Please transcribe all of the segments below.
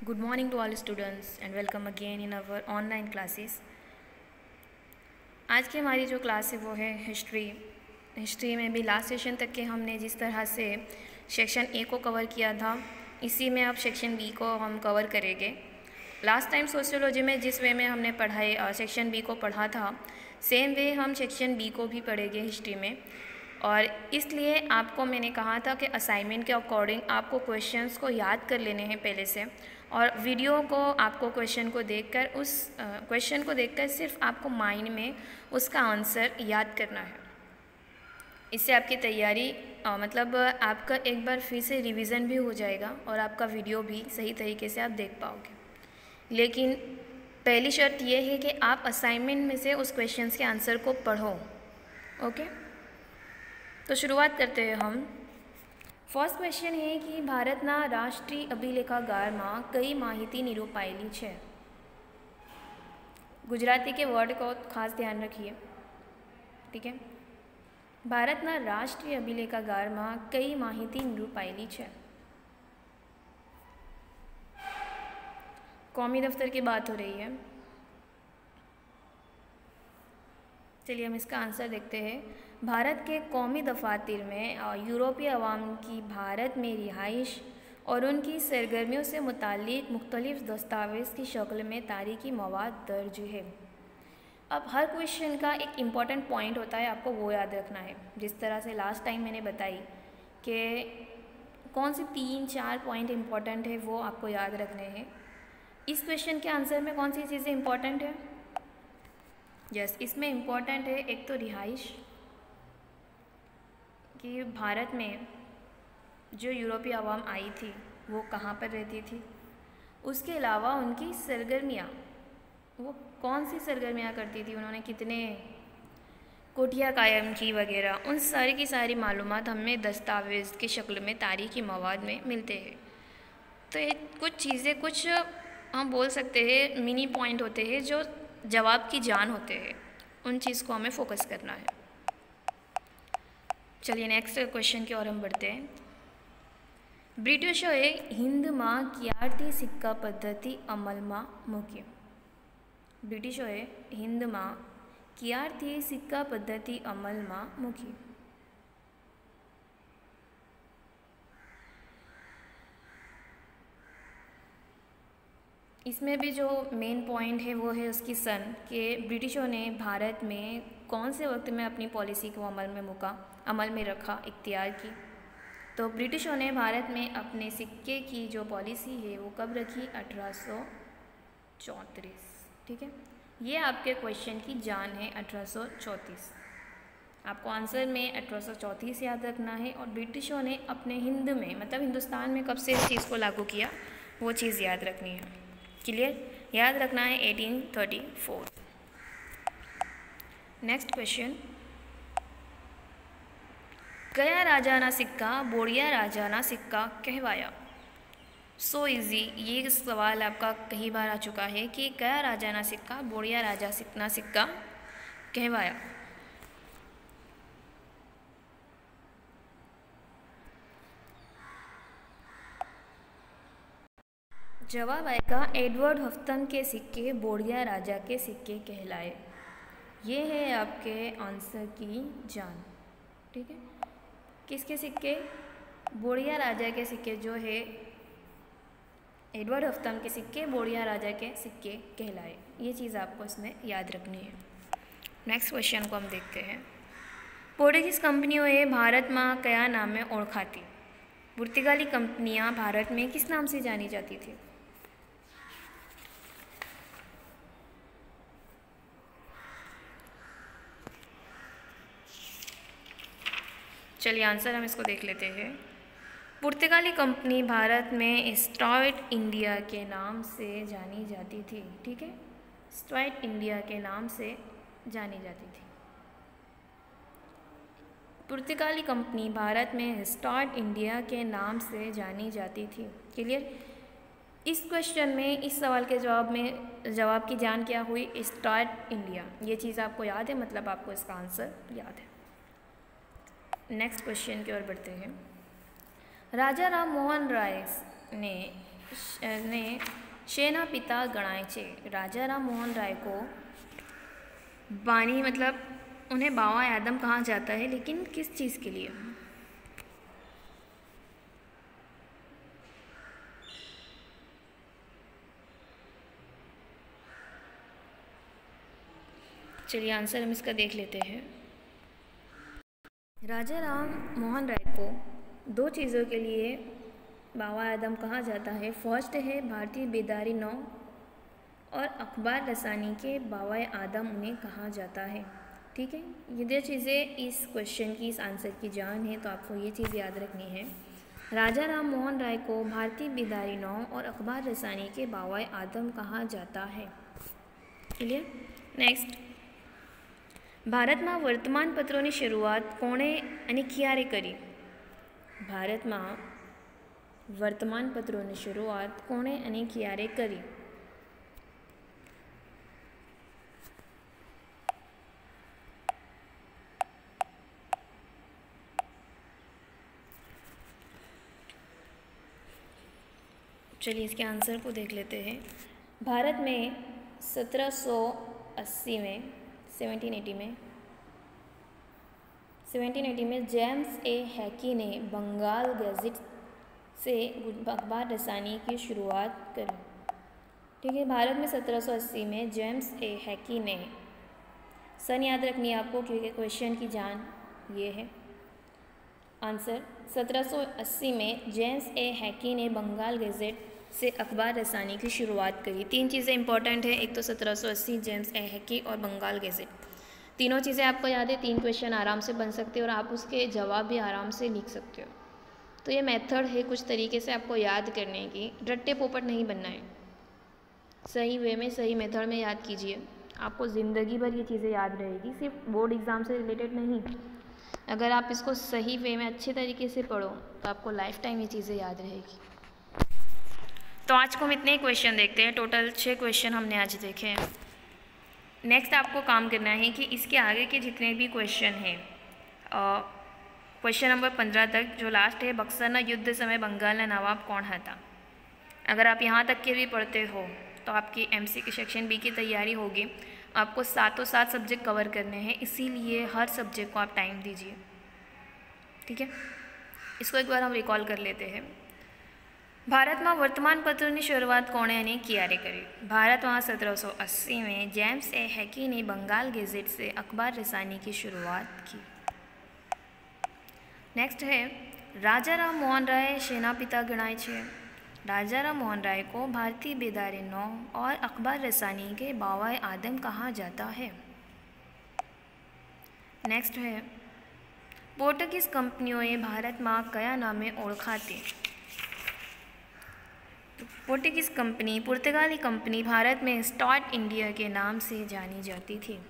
Good morning to all students and welcome again in our online classes। आज की हमारी जो क्लास है वो है हिस्ट्री में भी लास्ट सेशन तक के हमने जिस तरह से सेक्शन ए को कवर किया था, इसी में अब सेक्शन बी को हम कवर करेंगे। लास्ट टाइम सोशियोलॉजी में जिस वे में हमने पढ़ाई सेक्शन बी को पढ़ा था, सेम वे हम सेक्शन बी को भी पढ़ेंगे हिस्ट्री में। और इसलिए आपको मैंने कहा था कि असाइनमेंट के अकॉर्डिंग आपको क्वेश्चंस को याद कर लेने हैं पहले से, और वीडियो को आपको क्वेश्चन को देखकर सिर्फ आपको माइंड में उसका आंसर याद करना है। इससे आपकी तैयारी मतलब आपका एक बार फिर से रिवीजन भी हो जाएगा और आपका वीडियो भी सही तरीके से आप देख पाओगे। लेकिन पहली शर्त यह है कि आप असाइनमेंट में से उस क्वेश्चंस के आंसर को पढ़ो। ओके, तो शुरुआत करते हैं हम। फर्स्ट क्वेश्चन है कि भारतना राष्ट्रीय अभिलेखागार में कई माहिती निरूपायेली है। गुजराती के वर्ड को खास ध्यान रखिए, ठीक है। भारतना राष्ट्रीय अभिलेखागार में कई माहिती निरूपायेली है। कौमी दफ्तर की बात हो रही है। चलिए हम इसका आंसर देखते हैं। भारत के कौमी दफातर में यूरोपीय अवाम की भारत में रिहाइश और उनकी सरगर्मियों से मुताल्लिक़ मुख्तलिफ़ दस्तावेज़ की शक्ल में तारीख़ी मवाद दर्ज है। अब हर क्वेश्चन का एक इम्पॉर्टेंट पॉइंट होता है, आपको वो याद रखना है। जिस तरह से लास्ट टाइम मैंने बताई कि कौन से 3-4 पॉइंट इम्पॉर्टेंट है वो आपको याद रखने हैं। इस क्वेश्चन के आंसर में कौन सी चीज़ें इम्पॉर्टेंट है? यस, इसमें इम्पॉर्टेंट है एक तो रिहाइश, कि भारत में जो यूरोपीय अवाम आई थी वो कहाँ पर रहती थी। उसके अलावा उनकी सरगर्मियाँ, वो कौन सी सरगर्मियाँ करती थी, उन्होंने कितने कोठियाँ कायम की वगैरह, उन सारी की सारी मालूमात हमें दस्तावेज़ की शक्ल में तारीख़ी मवाद में मिलते हैं। तो ये कुछ चीज़ें, कुछ हम बोल सकते हैं मिनी पॉइंट होते हैं जो जवाब की जान होते हैं, उन चीज़ को हमें फोकस करना है। चलिए नेक्स्ट क्वेश्चन की ओर हम बढ़ते हैं। ब्रिटिशोए हिंद में क्यारथी सिक्का पद्धति अमल में मूकी? ब्रिटिशोए हिंद में क्यारथी सिक्का पद्धति अमल में मूकी? इसमें भी जो मेन पॉइंट है वो है उसकी सन, कि ब्रिटिशों ने भारत में कौन से वक्त में अपनी पॉलिसी को अमल में रखा, इख्तियार की। तो ब्रिटिशों ने भारत में अपने सिक्के की जो पॉलिसी है वो कब रखी? 1834, ठीक है। ये आपके क्वेश्चन की जान है, 1834। आपको आंसर में 1834 याद रखना है, और ब्रिटिशों ने अपने हिंद में मतलब हिंदुस्तान में कब से इस चीज़ को लागू किया वो चीज़ याद रखनी है। क्लियर? याद रखना है 1834। नेक्स्ट क्वेश्चन, कया राजाना सिक्का बोड़िया राजाना सिक्का कहवाया? सो इजी, ये सवाल आपका कई बार आ चुका है कि कया राजाना सिक्का बोड़िया राजाना सिक्का कहवाया? जवाब आएगा एडवर्ड हफ्तन के सिक्के बोड़िया राजा के सिक्के कहलाए। ये है आपके आंसर की जान, ठीक है। किसके सिक्के? बोड़िया राजा के सिक्के जो है एडवर्ड हफ्तन के सिक्के बोड़िया राजा के सिक्के कहलाए। ये चीज़ आपको इसमें याद रखनी है। नेक्स्ट क्वेश्चन को हम देखते हैं। पोर्टुगीज़ कंपनियों भारत में कया नाम में ओळखाती? पुर्तगाली कंपनियां भारत में किस नाम से जानी जाती थी? चलिए आंसर हम इसको देख लेते हैं। पुर्तगाली कंपनी भारत में ईस्ट इंडिया के नाम से जानी जाती थी, ठीक है। ईस्ट इंडिया के नाम से जानी जाती थी। पुर्तगाली कंपनी भारत में ईस्ट इंडिया के नाम से जानी जाती थी। क्लियर? इस क्वेश्चन में, इस सवाल के जवाब की जान क्या हुई? East India. ये चीज़ आपको याद है, मतलब आपको इसका आंसर याद है। नेक्स्ट क्वेश्चन की ओर बढ़ते हैं। राजा राम मोहन राय ने ने શેના પિતા ગણાય છે? राजा मोहन राय को बानी मतलब उन्हें बाबा आदम कहा जाता है, लेकिन किस चीज़ के लिए? चलिए आंसर हम इसका देख लेते हैं। राजा राम मोहन राय को दो चीज़ों के लिए बाबा आदम कहा जाता है। फर्स्ट है भारतीय बेदारी नौ और अखबार रसानी के बाबा आदम उन्हें कहा जाता है। ठीक है, ये दो चीज़ें इस क्वेश्चन की, इस आंसर की जान है, तो आपको ये चीज़ याद रखनी है। राजा राम मोहन राय को भारतीय बेदारी नौ और अखबार रसानी के बाबा आदम कहा जाता है। क्लियर? नेक्स्ट, भारत में वर्तमानपत्रों की शुरुआत कोणे अने क्यारे करी? भारत में वर्तमानपत्रों की शुरुआत कोणे अने क्यारे करी? चलिए इसके आंसर को देख लेते हैं। भारत में 1780 में 1780 में जेम्स ए हैकी ने बंगाल गैजेट से अखबार रसानी की शुरुआत करी। ठीक है, भारत में 1780 में जेम्स ए हैकी ने, सन याद रखनी है आपको क्योंकि क्वेश्चन की जान ये है। आंसर 1780 में जेम्स ए हैकी ने बंगाल गैजेट से अखबार रसानी की शुरुआत करी। तीन चीज़ें इंपॉर्टेंट है, एक तो 1780, जेम्स ए हैकी और बंगाल गैजेट। तीनों चीज़ें आपको याद है, तीन क्वेश्चन आराम से बन सकते हैं और आप उसके जवाब भी आराम से लिख सकते हो। तो ये मेथड है कुछ तरीके से आपको याद करने की, रट्टे पोपट नहीं बनना है, सही वे में, सही मेथड में याद कीजिए, आपको ज़िंदगी भर ये चीज़ें याद रहेगी, सिर्फ बोर्ड एग्ज़ाम से रिलेटेड नहीं। अगर आप इसको सही वे में अच्छे तरीके से पढ़ो तो आपको लाइफ टाइम ये चीज़ें याद रहेगी। तो आज को हम इतने ही क्वेश्चन देखते हैं, टोटल 6 क्वेश्चन हमने आज देखे हैं। नेक्स्ट आपको काम करना है कि इसके आगे के जितने भी क्वेश्चन हैं, क्वेश्चन नंबर 15 तक, जो लास्ट है, बक्सरना युद्ध समय बंगाल नवाब कौन था? अगर आप यहाँ तक के भी पढ़ते हो तो आपकी MCQ सेक्शन B की तैयारी होगी। आपको 7 सब्जेक्ट कवर करने हैं, इसीलिए हर सब्जेक्ट को आप टाइम दीजिए। ठीक है, इसको एक बार हम रिकॉल कर लेते हैं। भारत में वर्तमान पत्रों की शुरुआत कोणे अने क्यारे करी? भारत में 1780 में जेम्स ए हैकी ने बंगाल गैजेट से अखबार रसानी की शुरुआत की। नेक्स्ट है, राजा राम मोहन राय सेना पिता गणाय छे? राजा राम मोहन राय को भारतीय बेदारी नौ और अखबार रसानी के बाबा आदम कहा जाता है। नेक्स्ट है, पोर्टुगीज कंपनीओए भारत में कया नामे ओळखाती? पोर्टुगीज कंपनी, पुर्तगाली कंपनी भारत में स्टार्ट इंडिया के नाम से जानी जाती थी।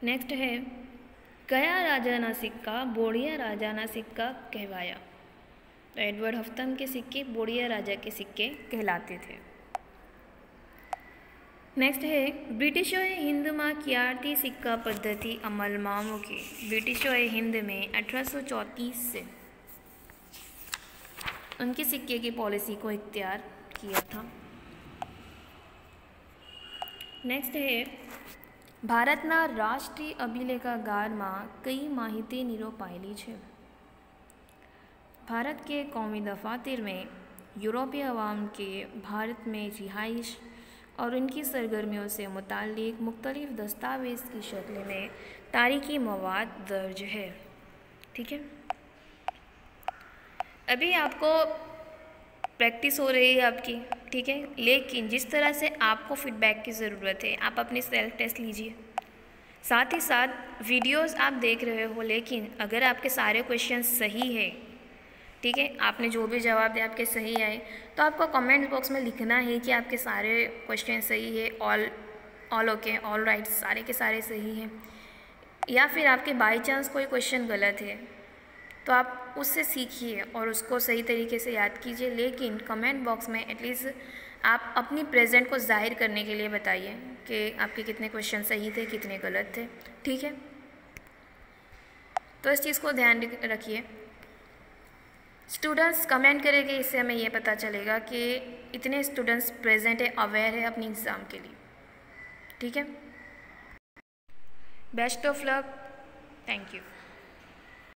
नेक्स्ट है, कया राजाना सिक्का बोड़िया राजाना सिक्का कहवाया? तो एडवर्ड हफ्तम के सिक्के बोड़िया राजा के सिक्के कहलाते थे। नेक्स्ट है, ब्रिटिशोए हिंद में क्यारती सिक्का पद्धति अमल में मूकी? ब्रिटिशोए हिंद में 1834 से उनके सिक्के की पॉलिसी को इख्तियार किया था। नेक्स्ट है, भारतना राष्ट्रीय अभिलेखागार में कई माहिती निरोपायेली छे? भारत के कौमी दफातर में यूरोपीय अवाम के भारत में रिहाइश और उनकी सरगर्मियों से मुताल्लिक मुख्तलिफ दस्तावेज़ की शक्ल में तारीखी मवाद दर्ज है। ठीक है, अभी आपको प्रैक्टिस हो रही है आपकी, ठीक है, लेकिन जिस तरह से आपको फीडबैक की ज़रूरत है, आप अपनी सेल्फ टेस्ट लीजिए। साथ ही साथ वीडियोस आप देख रहे हो, लेकिन अगर आपके सारे क्वेश्चन सही है, ठीक है, आपने जो भी जवाब दिया आपके सही आए, तो आपको कमेंट बॉक्स में लिखना है कि आपके सारे क्वेश्चन सही है, ऑल ओके, ऑल राइट, सारे के सारे सही हैं। या फिर आपके बाई चांस कोई क्वेश्चन गलत है तो आप उससे सीखिए और उसको सही तरीके से याद कीजिए, लेकिन कमेंट बॉक्स में एटलीस्ट आप अपनी प्रेजेंट को जाहिर करने के लिए बताइए कि आपके कितने क्वेश्चन सही थे, कितने गलत थे। ठीक है, तो इस चीज़ को ध्यान रखिए। स्टूडेंट्स कमेंट करेंगे, इससे हमें ये पता चलेगा कि इतने स्टूडेंट्स प्रेजेंट है, अवेयर है अपनी एग्ज़ाम के लिए। ठीक है, best of luck, thank you.